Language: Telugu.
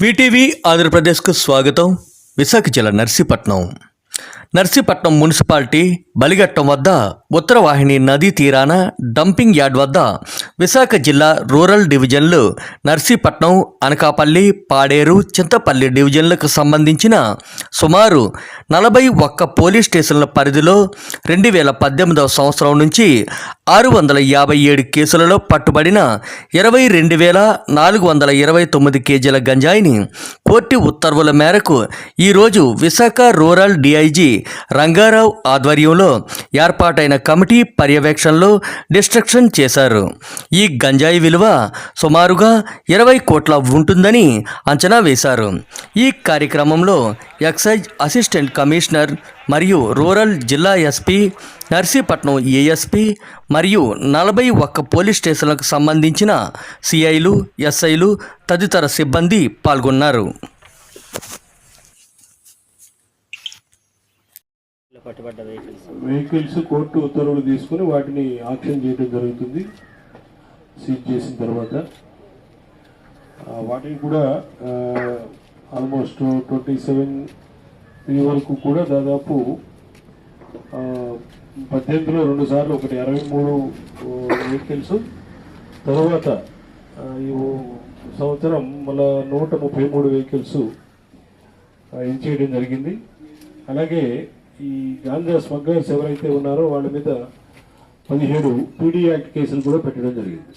వీటీవీ ఆంధ్రప్రదేశ్కు స్వాగతం. విశాఖ జిల్లా నర్సీపట్నం మున్సిపాలిటీ బలిఘట్టం వద్ద ఉత్తరవాహిని నదీ తీరాన డంపింగ్ యార్డ్ వద్ద విశాఖ జిల్లా రూరల్ డివిజన్లు నర్సీపట్నం, అనకాపల్లి, పాడేరు, చింతపల్లి డివిజన్లకు సంబంధించిన సుమారు 41 పోలీస్ స్టేషన్ల పరిధిలో 2018 సంవత్సరం నుంచి 657 కేసులలో పట్టుబడిన 22,429 కేజీల గంజాయిని కోర్టు ఉత్తర్వుల మేరకు ఈరోజు విశాఖ రూరల్ డిఐజీ రంగారావు ఆధ్వర్యంలో ఏర్పాటైన కమిటీ పర్యవేక్షణలో డిస్ట్రక్షన్ చేశారు. ఈ గంజాయి విలువ సుమారుగా 20 కోట్ల ఉంటుందని అంచనా వేశారు. ఈ కార్యక్రమంలో ఎక్సైజ్ అసిస్టెంట్ కమిషనర్ మరియు రూరల్ జిల్లా ఎస్పీ, నర్సీపట్నం ఏఎస్పీ మరియు 41 పోలీస్ స్టేషన్లకు సంబంధించిన సిఐలు, ఎస్ఐలు తదితర సిబ్బంది పాల్గొన్నారు. వెహికల్స్ కోర్టు ఉత్తర్వులు తీసుకుని వాటిని ఆక్షన్ చేయడం జరుగుతుంది. సీజ్ చేసిన తర్వాత వాటిని కూడా ఆల్మోస్ట్ 27 వరకు కూడా దాదాపు 18లో 2 సార్లు ఒకటి 63 వెహికల్స్, తర్వాత ఈ సంవత్సరం మళ్ళా 133 వెహికల్స్ చేయడం జరిగింది. అలాగే ఈ గాంజా స్మగ్లర్స్ ఎవరైతే ఉన్నారో వాళ్ళ మీద 17 పీడీ యాక్ట్ కేసులు కూడా పెట్టడం జరిగింది.